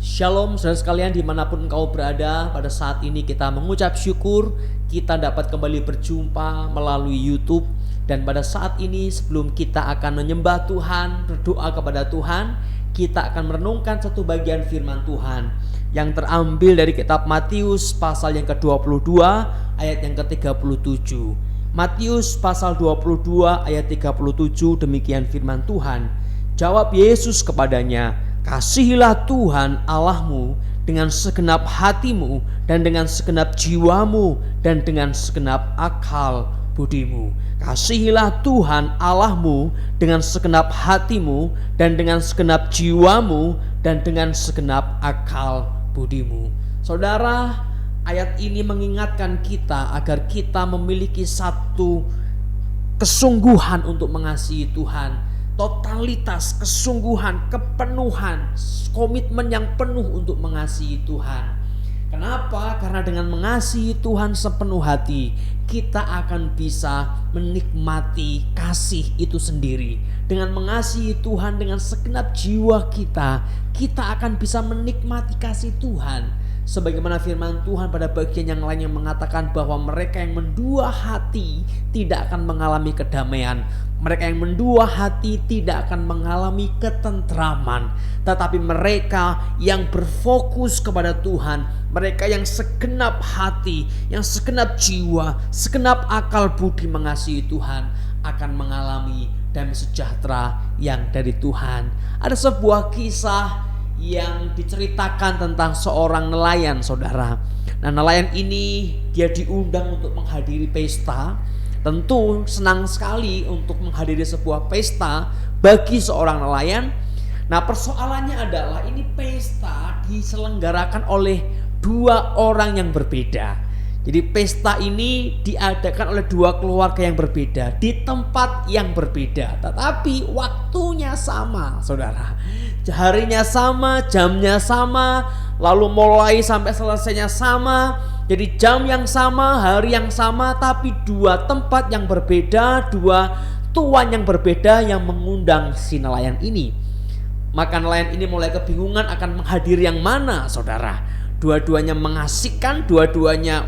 Shalom saudara sekalian dimanapun engkau berada. Pada saat ini kita mengucap syukur kita dapat kembali berjumpa melalui YouTube. Dan pada saat ini sebelum kita akan menyembah Tuhan, berdoa kepada Tuhan, kita akan merenungkan satu bagian firman Tuhan yang terambil dari kitab Matius pasal yang ke-22 ayat yang ke-37. Matius pasal 22 ayat 37, demikian firman Tuhan. Jawab Yesus kepadanya, "Kasihilah Tuhan Allahmu dengan segenap hatimu dan dengan segenap jiwamu dan dengan segenap akal budimu." Kasihilah Tuhan Allahmu dengan segenap hatimu dan dengan segenap jiwamu dan dengan segenap akal budimu. Saudara, ayat ini mengingatkan kita agar kita memiliki satu kesungguhan untuk mengasihi Tuhan. Totalitas, kesungguhan, kepenuhan, komitmen yang penuh untuk mengasihi Tuhan. Kenapa? Karena dengan mengasihi Tuhan sepenuh hati, kita akan bisa menikmati kasih itu sendiri. Dengan mengasihi Tuhan dengan segenap jiwa kita, kita akan bisa menikmati kasih Tuhan. Sebagaimana firman Tuhan pada bagian yang lain yang mengatakan bahwa mereka yang mendua hati tidak akan mengalami kedamaian. Mereka yang mendua hati tidak akan mengalami ketentraman. Tetapi mereka yang berfokus kepada Tuhan, mereka yang segenap hati, yang segenap jiwa, segenap akal budi mengasihi Tuhan, akan mengalami damai sejahtera yang dari Tuhan. Ada sebuah kisah yang diceritakan tentang seorang nelayan, saudara. Nah, nelayan ini dia diundang untuk menghadiri pesta. Tentu senang sekali untuk menghadiri sebuah pesta bagi seorang nelayan. Nah, persoalannya adalah ini pesta diselenggarakan oleh dua orang yang berbeda. Jadi pesta ini diadakan oleh dua keluarga yang berbeda di tempat yang berbeda, tetapi waktunya sama, saudara. Harinya sama, jamnya sama, lalu mulai sampai selesainya sama. Jadi jam yang sama, hari yang sama, tapi dua tempat yang berbeda, dua tuan yang berbeda yang mengundang si nelayan ini. Maka nelayan ini mulai kebingungan akan menghadiri yang mana, saudara. Dua-duanya mengasihkan, dua-duanya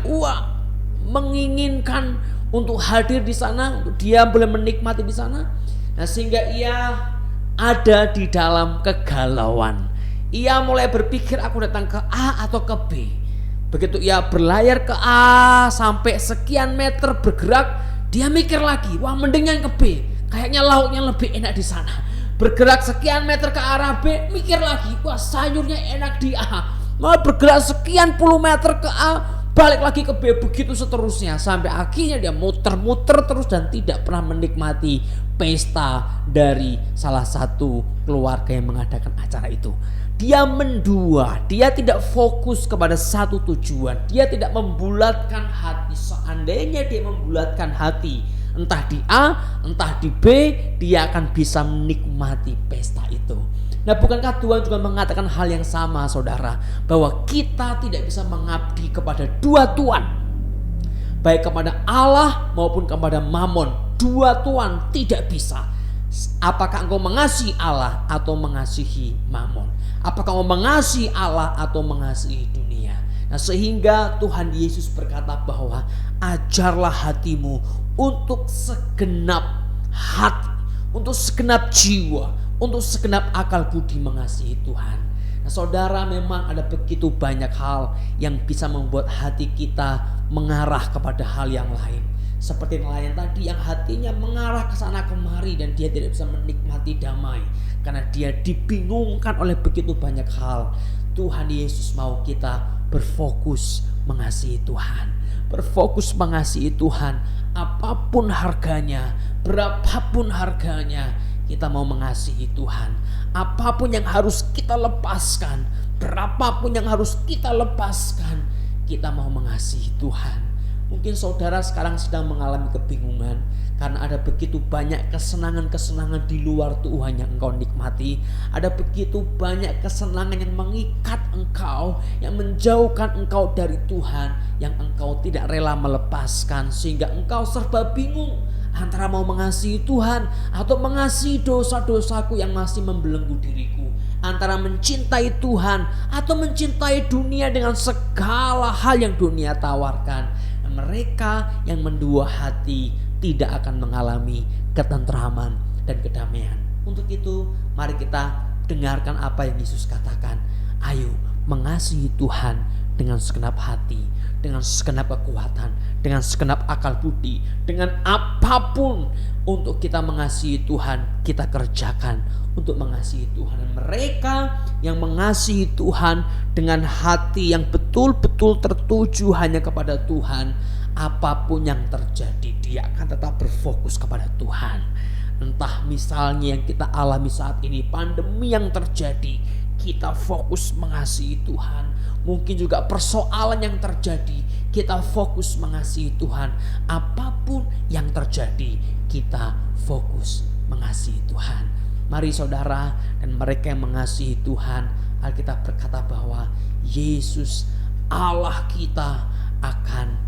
menginginkan untuk hadir di sana, untuk dia boleh menikmati di sana. Nah, sehingga ia ada di dalam kegalauan. Ia mulai berpikir, aku datang ke A atau ke B. Begitu ia berlayar ke A sampai sekian meter bergerak, dia mikir lagi, wah mending yang ke B, kayaknya lauknya lebih enak di sana. Bergerak sekian meter ke arah B, mikir lagi, wah sayurnya enak di A. Mau bergerak sekian puluh meter ke A, balik lagi ke B, begitu seterusnya. Sampai akhirnya dia muter-muter terus dan tidak pernah menikmati pesta dari salah satu keluarga yang mengadakan acara itu. Dia mendua, dia tidak fokus kepada satu tujuan. Dia tidak membulatkan hati. Seandainya dia membulatkan hati, entah di A, entah di B, dia akan bisa menikmati pesta itu. Nah, bukankah Tuhan juga mengatakan hal yang sama, saudara, bahwa kita tidak bisa mengabdi kepada dua tuan, baik kepada Allah maupun kepada Mammon. Dua tuan tidak bisa. Apakah engkau mengasihi Allah atau mengasihi Mammon? Apakah engkau mengasihi Allah atau mengasihi dunia? Nah, sehingga Tuhan Yesus berkata bahwa ajarlah hatimu untuk segenap hati, untuk segenap jiwa, untuk segenap akal budi mengasihi Tuhan. Nah, saudara, memang ada begitu banyak hal yang bisa membuat hati kita mengarah kepada hal yang lain. Seperti nelayan tadi yang hatinya mengarah ke sana kemari dan dia tidak bisa menikmati damai karena dia dibingungkan oleh begitu banyak hal. Tuhan Yesus mau kita berfokus mengasihi Tuhan. Berfokus mengasihi Tuhan apapun harganya, berapapun harganya. Kita mau mengasihi Tuhan. Apapun yang harus kita lepaskan, berapapun yang harus kita lepaskan, kita mau mengasihi Tuhan. Mungkin saudara sekarang sedang mengalami kebingungan karena ada begitu banyak kesenangan-kesenangan di luar Tuhan yang engkau nikmati. Ada begitu banyak kesenangan yang mengikat engkau, yang menjauhkan engkau dari Tuhan, yang engkau tidak rela melepaskan, sehingga engkau serba bingung antara mau mengasihi Tuhan atau mengasihi dosa-dosaku yang masih membelenggu diriku, antara mencintai Tuhan atau mencintai dunia dengan segala hal yang dunia tawarkan. Mereka yang mendua hati tidak akan mengalami ketentraman dan kedamaian. Untuk itu, mari kita dengarkan apa yang Yesus katakan. Ayo mengasihi Tuhan dengan segenap hati, dengan segenap kekuatan, dengan segenap akal budi, dengan apapun. Untuk kita mengasihi Tuhan, kita kerjakan untuk mengasihi Tuhan. Dan mereka yang mengasihi Tuhan dengan hati yang betul-betul tertuju hanya kepada Tuhan, apapun yang terjadi, dia akan tetap berfokus kepada Tuhan. Entah misalnya yang kita alami saat ini, pandemi yang terjadi, kita fokus mengasihi Tuhan. Mungkin juga persoalan yang terjadi, kita fokus mengasihi Tuhan. Apapun yang terjadi, kita fokus mengasihi Tuhan. Mari saudara, dan mereka yang mengasihi Tuhan, Alkitab berkata bahwa Yesus Allah kita akan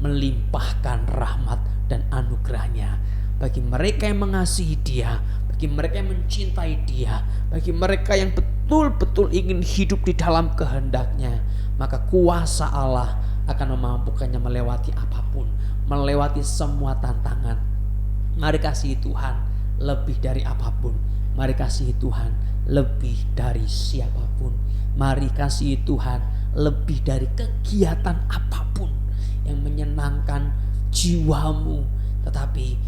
melimpahkan rahmat dan anugerahnya bagi mereka yang mengasihi Dia, bagi mereka yang mencintai Dia, bagi mereka yang betul-betul ingin hidup di dalam kehendak-Nya. Maka kuasa Allah akan memampukannya melewati apapun, melewati semua tantangan. Mari kasihi Tuhan lebih dari apapun. Mari kasihi Tuhan lebih dari siapapun. Mari kasihi Tuhan lebih dari kegiatan apapun yang menyenangkan jiwamu. Tetapi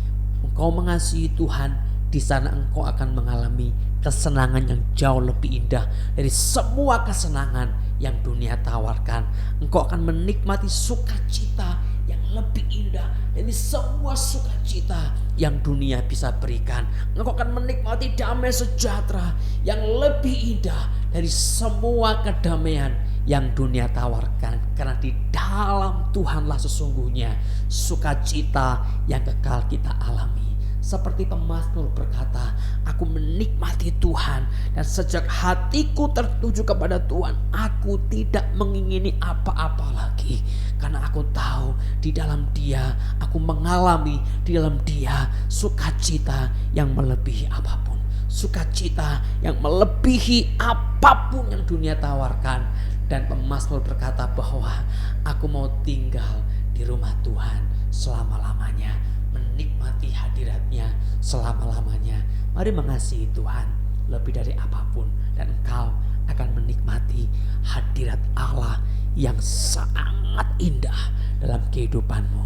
engkau mengasihi Tuhan, di sana engkau akan mengalami kesenangan yang jauh lebih indah dari semua kesenangan yang dunia tawarkan. Engkau akan menikmati sukacita yang lebih indah dari semua sukacita yang dunia bisa berikan. Engkau akan menikmati damai sejahtera yang lebih indah dari semua kedamaian yang dunia tawarkan. Karena di dalam Tuhanlah sesungguhnya sukacita yang kekal kita alami. Seperti pemazmur berkata, aku menikmati Tuhan, dan sejak hatiku tertuju kepada Tuhan, aku tidak mengingini apa-apa lagi. Karena aku tahu di dalam Dia, aku mengalami di dalam Dia sukacita yang melebihi apapun. Sukacita yang melebihi apapun yang dunia tawarkan. Dan pemazmur berkata bahwa aku mau tinggal di rumah Tuhan selama-lamanya, menikmati hadirat-Nya selama-lamanya. Mari mengasihi Tuhan lebih dari apapun, dan engkau akan menikmati hadirat Allah yang sangat indah dalam kehidupanmu.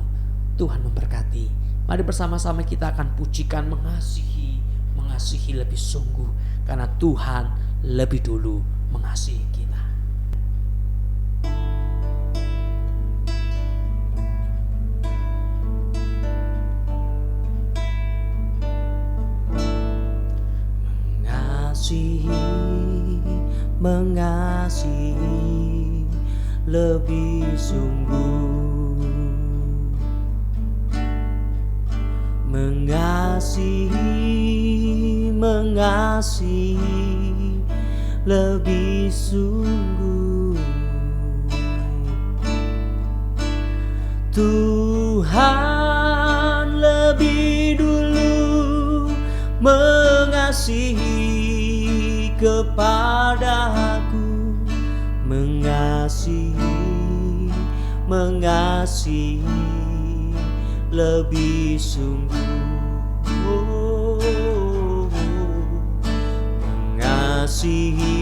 Tuhan memberkati. Mari bersama-sama kita akan pujikan mengasihi lebih sungguh, karena Tuhan lebih dulu mengasihi kita. Mengasihi lebih sungguh, mengasihi lebih sungguh. Tuhan lebih dulu mengasihi kepadaku, mengasihi lebih sungguh. Mengasihi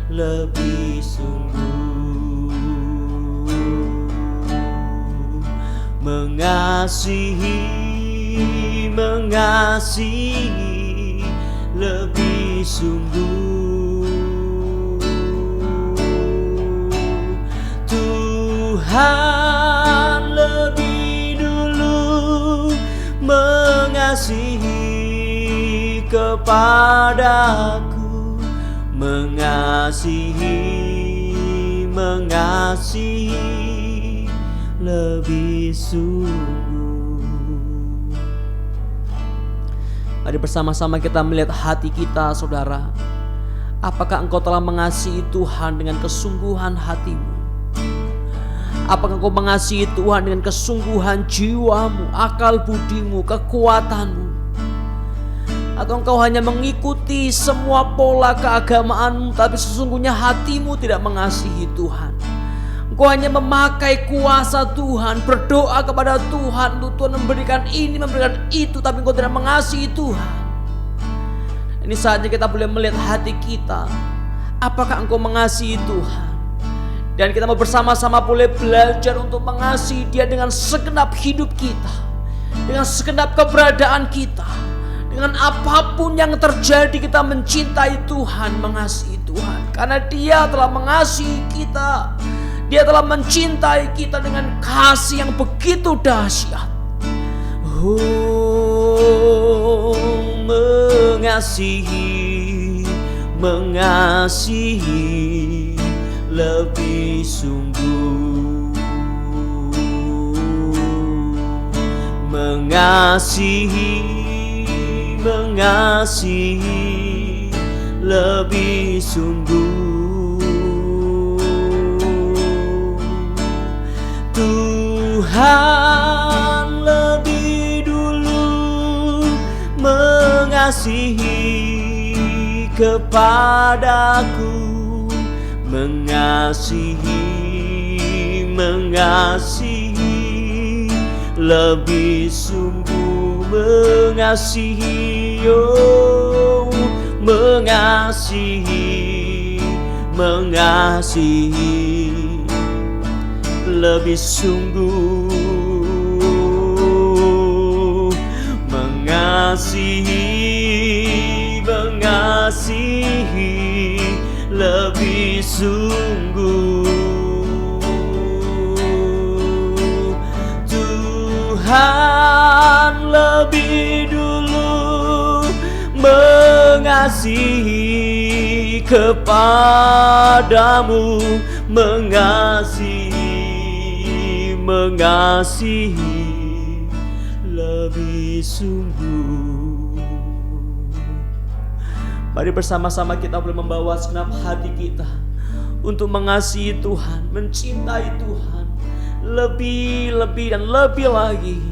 lebih sungguh. Mengasihi lebih sungguh. Tuhan lebih dulu mengasihi kepadaku, mengasihi lebih sungguh. Mari bersama-sama kita melihat hati kita, saudara. Apakah engkau telah mengasihi Tuhan dengan kesungguhan hatimu? Apakah engkau mengasihi Tuhan dengan kesungguhan jiwamu, akal budimu, kekuatanmu? Atau engkau hanya mengikuti semua pola keagamaanmu, tapi sesungguhnya hatimu tidak mengasihi Tuhan? Engkau hanya memakai kuasa Tuhan, berdoa kepada Tuhan untuk Tuhan memberikan ini, memberikan itu, tapi engkau tidak mengasihi Tuhan. Ini saatnya kita boleh melihat hati kita. Apakah engkau mengasihi Tuhan? Dan kita mau bersama-sama boleh belajar untuk mengasihi Dia dengan segenap hidup kita, dengan segenap keberadaan kita. Dengan apapun yang terjadi kita mencintai Tuhan, mengasihi Tuhan. Karena Dia telah mengasihi kita. Dia telah mencintai kita dengan kasih yang begitu dahsyat. Oh, mengasihi, mengasihi lebih sungguh. Mengasihi, mengasihi lebih sungguh. Tuhan lebih dulu mengasihi kepadaku, mengasihi, mengasihi lebih sungguh. Mengasihi, oh, mengasihi, mengasihi lebih sungguh. Mengasihi, mengasihi lebih sungguh. Tuhan lebih dulu mengasihi kepadamu, mengasihi, mengasihi lebih sungguh. Mari bersama-sama kita boleh membawa segenap hati kita untuk mengasihi Tuhan, mencintai Tuhan lebih dan lebih lagi.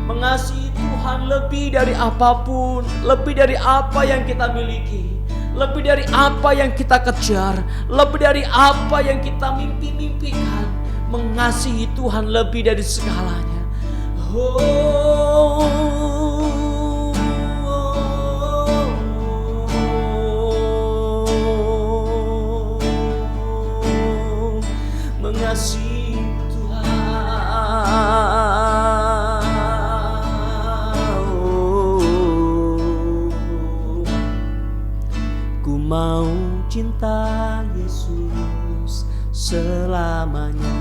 Mengasihi Tuhan lebih dari apapun, lebih dari apa yang kita miliki, lebih dari apa yang kita kejar, lebih dari apa yang kita mimpi-mimpikan. Mengasihi Tuhan lebih dari segalanya. Mengasihi Ku mau cinta Yesus selamanya.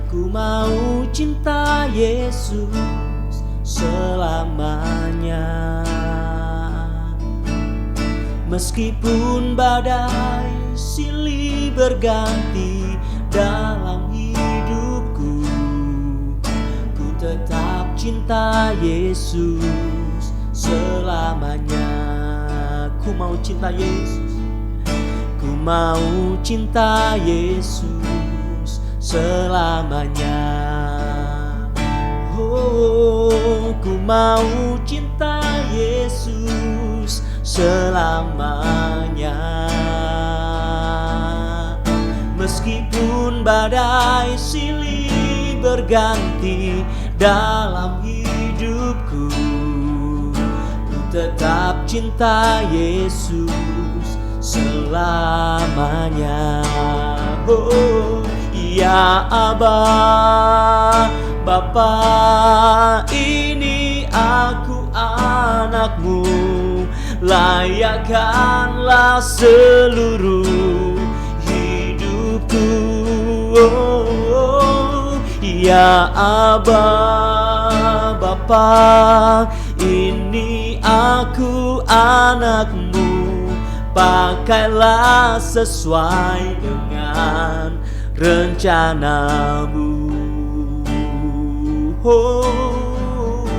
Ku mau cinta Yesus selamanya. Meskipun badai silih berganti dalam hidupku, ku tetap cinta Yesus selamanya. Ku mau cinta Yesus, ku mau cinta Yesus selamanya. Oh, ku mau cinta Yesus selamanya. Meskipun badai silih berganti dalam hidupku, ku tetap cinta Yesus selamanya. Oh, ya Aba, Bapa, ini aku anakmu, layakkanlah seluruh hidupku. Oh, ya Aba, Bapa, ini aku anakmu, pakailah sesuai dengan rencanamu. Oh,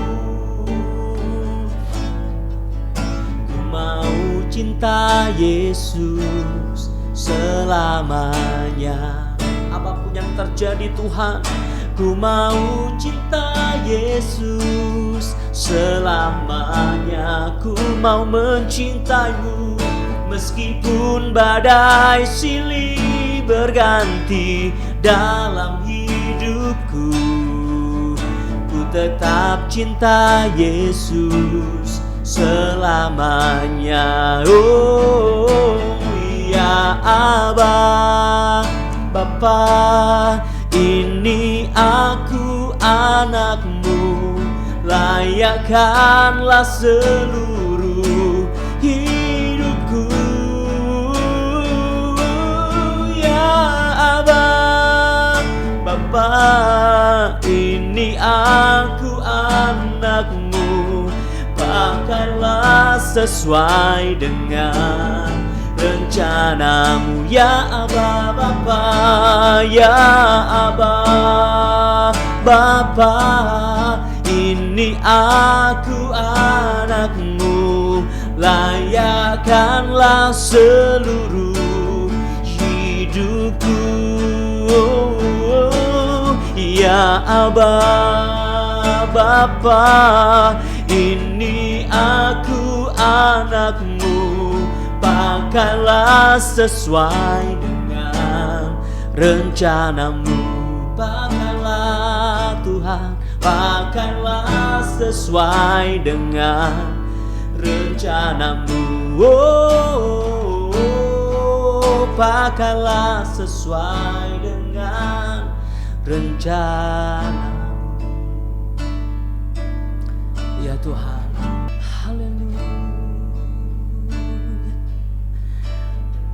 ku mau cinta Yesus selamanya. Apapun yang terjadi Tuhan, ku mau cinta Yesus selamanya. Ku mau mencintaimu meskipun badai silih berganti dalam hidupku. Ku tetap cinta Yesus selamanya. Oh ya Aba, Bapa, ini aku anakmu, layakkanlah seluruh hidupku. Ya Aba, Bapa, ini aku anakmu, pakailah sesuai dengan rencanamu. Ya Aba, Bapa, ya Aba, Bapa, ini aku anakmu, layakkanlah seluruh hidupku. Ya Aba, Bapa, ini aku anakmu, pakailah sesuai dengan rencanamu. Pakailah Tuhan, pakailah sesuai dengan rencanamu. Pakailah sesuai dengan rencanamu. Ya Tuhan, haleluya.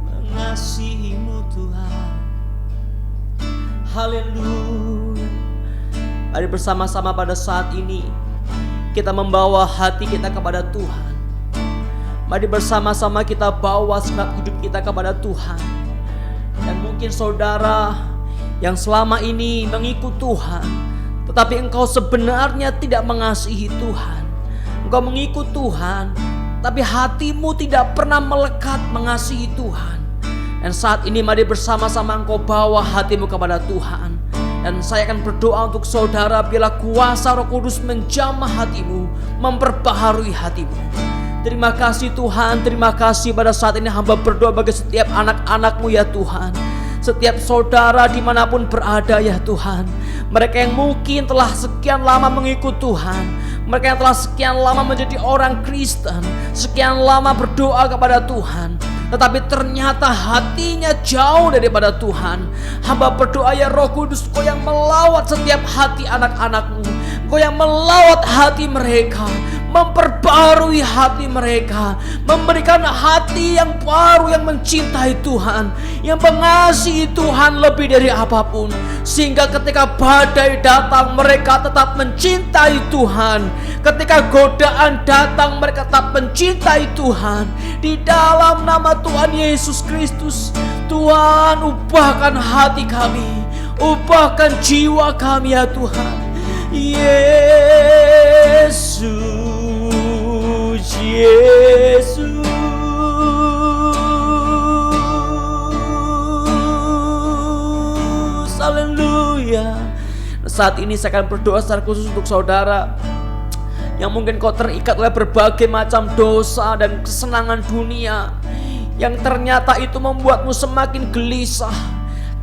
Mengasihimu Tuhan, haleluya. Mari bersama-sama pada saat ini kita membawa hati kita kepada Tuhan. Mari bersama-sama kita bawa segenap hidup kita kepada Tuhan. Dan mungkin saudara yang selama ini mengikut Tuhan, tetapi engkau sebenarnya tidak mengasihi Tuhan. Engkau mengikut Tuhan, tapi hatimu tidak pernah melekat mengasihi Tuhan. Dan saat ini mari bersama-sama engkau bawa hatimu kepada Tuhan. Dan saya akan berdoa untuk saudara, bila kuasa Roh Kudus menjamah hatimu, memperbaharui hatimu. Terima kasih Tuhan, terima kasih pada saat ini hamba berdoa bagi setiap anak-anak-Mu ya Tuhan. Setiap saudara dimanapun berada ya Tuhan. Mereka yang mungkin telah sekian lama mengikut Tuhan, mereka yang telah sekian lama menjadi orang Kristen, sekian lama berdoa kepada Tuhan, tetapi ternyata hatinya jauh daripada Tuhan. Hamba berdoa ya Roh Kudus, Kau yang melawat setiap hati anak-anak-Mu, Kau yang melawat hati mereka, memperbarui hati mereka, memberikan hati yang baru, yang mencintai Tuhan, yang mengasihi Tuhan lebih dari apapun, sehingga ketika badai datang mereka tetap mencintai Tuhan, ketika godaan datang mereka tetap mencintai Tuhan. Di dalam nama Tuhan Yesus Kristus, Tuhan ubahkan hati kami, ubahkan jiwa kami ya Tuhan. Yesus, Yesus, haleluya. Saat ini saya akan berdoa secara khusus untuk saudara yang mungkin kau terikat oleh berbagai macam dosa dan kesenangan dunia, yang ternyata itu membuatmu semakin gelisah.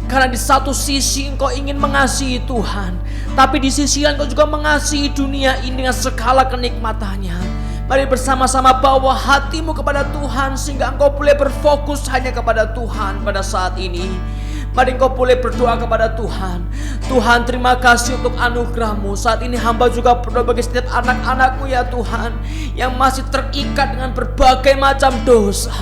Karena di satu sisi engkau ingin mengasihi Tuhan, tapi di sisi lain engkau juga mengasihi dunia ini dengan segala kenikmatannya. Mari bersama-sama bawa hatimu kepada Tuhan, sehingga engkau boleh berfokus hanya kepada Tuhan pada saat ini. Mari engkau boleh berdoa kepada Tuhan. Tuhan, terima kasih untuk anugerah-Mu. Saat ini hamba juga berdoa bagi setiap anak-anak-Mu ya Tuhan, yang masih terikat dengan berbagai macam dosa,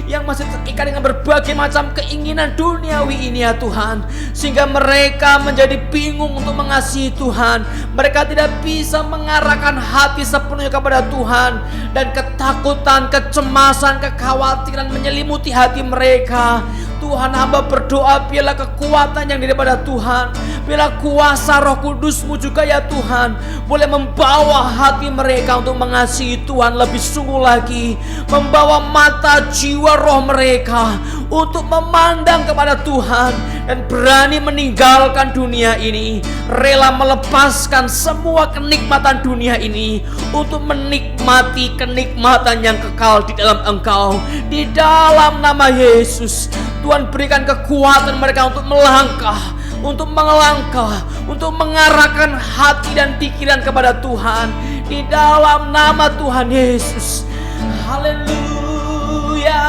yang masih terikat dengan berbagai macam keinginan duniawi ini ya Tuhan, sehingga mereka menjadi bingung untuk mengasihi Tuhan. Mereka tidak bisa mengarahkan hati sepenuhnya kepada Tuhan, dan ketakutan, kecemasan, kekhawatiran menyelimuti hati mereka. Tuhan, hamba berdoa biarlah kekuatan yang daripada Tuhan, biarlah kuasa Roh Kudus-Mu juga ya Tuhan, boleh membawa hati mereka untuk mengasihi Tuhan lebih sungguh lagi, membawa mata jiwa roh mereka untuk memandang kepada Tuhan dan berani meninggalkan dunia ini, rela melepaskan semua kenikmatan dunia ini untuk menikmati kenikmatan yang kekal di dalam Engkau. Di dalam nama Yesus, Tuhan berikan kekuatan mereka untuk melangkah, untuk mengelangkah, untuk mengarahkan hati dan pikiran kepada Tuhan. Di dalam nama Tuhan Yesus. Haleluya.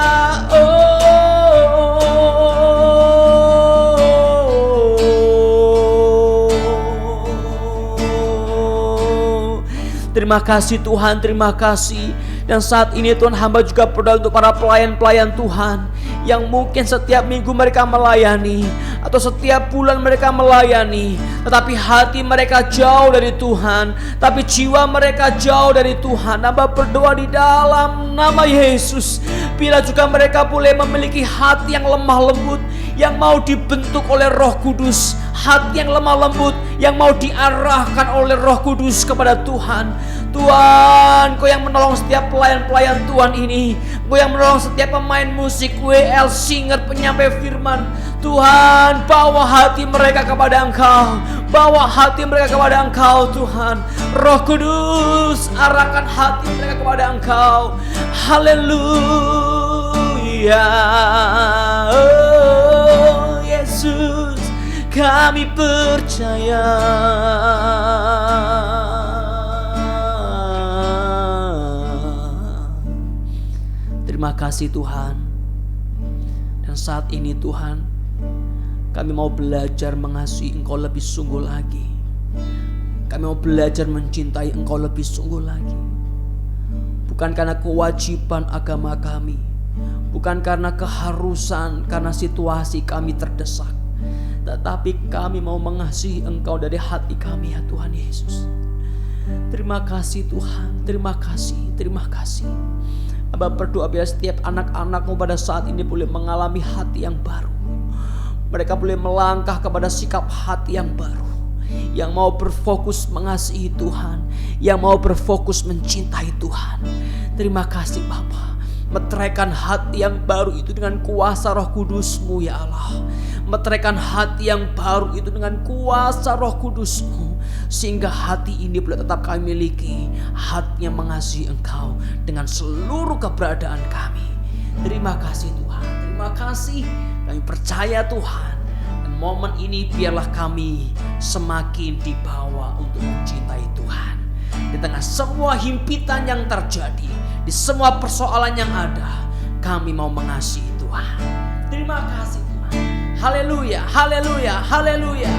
Terima kasih Tuhan, terima kasih. Dan saat ini Tuhan, hamba juga berdoa untuk para pelayan-pelayan Tuhan yang mungkin setiap minggu mereka melayani atau setiap bulan mereka melayani, tetapi hati mereka jauh dari Tuhan, tapi jiwa mereka jauh dari Tuhan. Hamba berdoa di dalam nama Yesus, bila juga mereka boleh memiliki hati yang lemah lembut, yang mau dibentuk oleh Roh Kudus, hati yang lemah lembut yang mau diarahkan oleh Roh Kudus kepada Tuhan. Tuhan, Kau yang menolong setiap pelayan-pelayan Tuhan ini, Kau yang menolong setiap pemain musik, WL, singer, penyampai firman. Tuhan, bawa hati mereka kepada Engkau, bawa hati mereka kepada Engkau Tuhan. Roh Kudus, arahkan hati mereka kepada Engkau. Haleluya. Oh Yesus, kami percaya. Terima kasih Tuhan. Dan saat ini Tuhan, kami mau belajar mengasihi Engkau lebih sungguh lagi. Kami mau belajar mencintai Engkau lebih sungguh lagi. Bukan karena kewajiban agama kami, bukan karena keharusan, karena situasi kami terdesak, tetapi kami mau mengasihi Engkau dari hati kami ya Tuhan Yesus. Terima kasih Tuhan, terima kasih, terima kasih. Hamba berdoa biar setiap anak-anak-Mu pada saat ini boleh mengalami hati yang baru. Mereka boleh melangkah kepada sikap hati yang baru, yang mau berfokus mengasihi Tuhan, yang mau berfokus mencintai Tuhan. Terima kasih Bapa. Meteraikan hati yang baru itu dengan kuasa Roh Kudus-Mu ya Allah. Meteraikan hati yang baru itu dengan kuasa Roh Kudus-Mu, sehingga hati ini boleh tetap kami miliki, hati yang mengasihi Engkau dengan seluruh keberadaan kami. Terima kasih Tuhan, terima kasih. Kami percaya Tuhan, dan momen ini biarlah kami semakin dibawa untuk mencintai Tuhan. Di tengah semua himpitan yang terjadi, di semua persoalan yang ada, kami mau mengasihi Tuhan. Terima kasih Tuhan. Haleluya, haleluya, haleluya.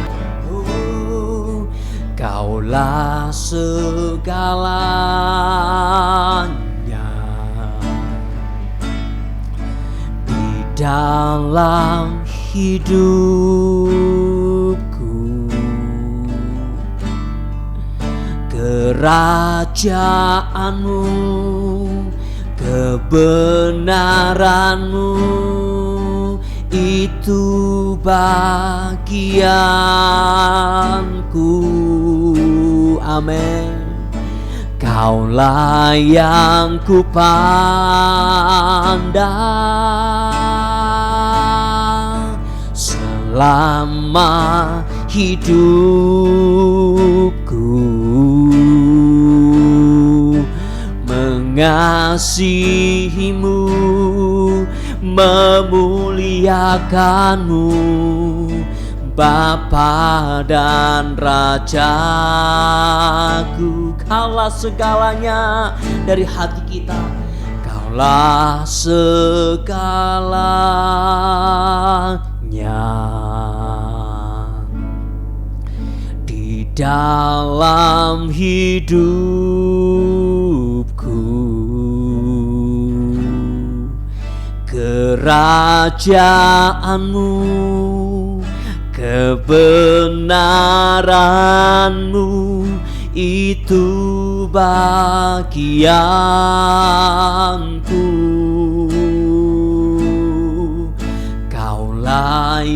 Kaulah segalanya di dalam hidupku. Kerajaan-Mu, kebenaran-Mu, itu bagianku. Amin. Kaulah yang kupandang selama hidupku, mengasihi-Mu, memuliakan-Mu, Bapa dan Rajaku. Kaulah segalanya dari hati kita. Kaulah segalanya di dalam hidupku. Kerajaan-Mu, kebenaran-Mu, itu bagianku.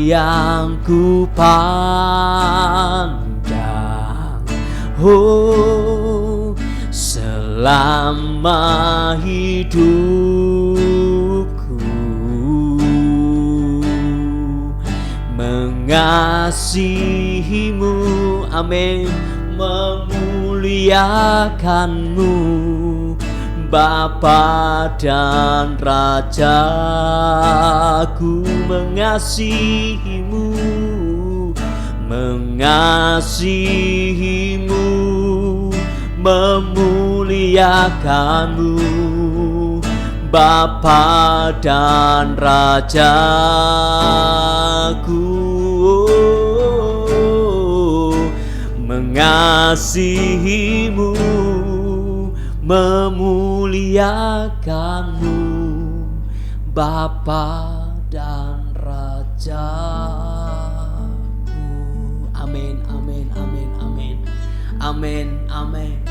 yang ku pandang, oh, selama hidupku, mengasihimu, amin, memuliakanmu, Bapa dan Rajaku, mengasihimu, mengasihimu, memuliakanmu, Bapa dan Rajaku, mengasihimu, memuliakanmu, Bapa dan Rajaku. Amin, amin, amin, amin, amin, amin.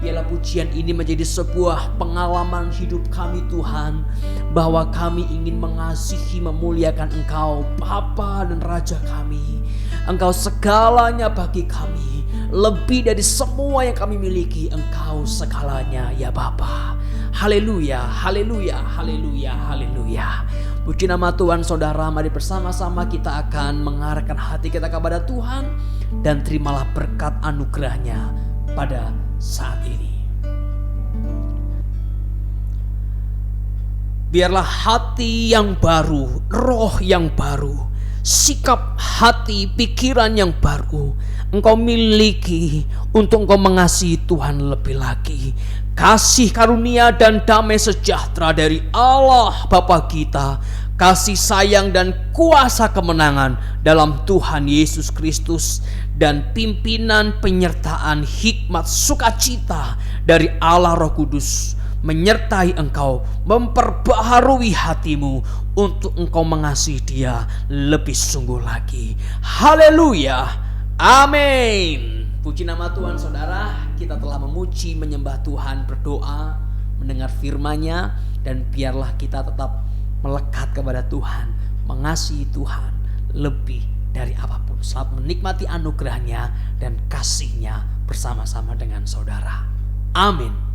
Biarlah pujian ini menjadi sebuah pengalaman hidup kami Tuhan, bahwa kami ingin mengasihi, memuliakan Engkau, Bapa dan Raja kami. Engkau segalanya bagi kami, lebih dari semua yang kami miliki. Engkau segalanya ya Bapa. Haleluya, haleluya, haleluya, haleluya. Puji nama Tuhan. Saudara, mari bersama-sama kita akan mengarahkan hati kita kepada Tuhan, dan terimalah berkat anugerahnya pada saat ini. Biarlah hati yang baru, roh yang baru, sikap hati, pikiran yang baru engkau miliki untuk engkau mengasihi Tuhan lebih lagi. Kasih karunia dan damai sejahtera dari Allah Bapa kita, kasih sayang dan kuasa kemenangan dalam Tuhan Yesus Kristus, dan pimpinan penyertaan hikmat sukacita dari Allah Roh Kudus menyertai engkau, memperbaharui hatimu untuk engkau mengasihi Dia lebih sungguh lagi. Haleluya, amin. Puji nama Tuhan. Saudara, kita telah memuji, menyembah Tuhan, berdoa, mendengar firman-Nya, dan biarlah kita tetap melekat kepada Tuhan, mengasihi Tuhan lebih dari apapun. Selamat menikmati anugerah-Nya dan kasih-Nya bersama-sama dengan saudara. Amin.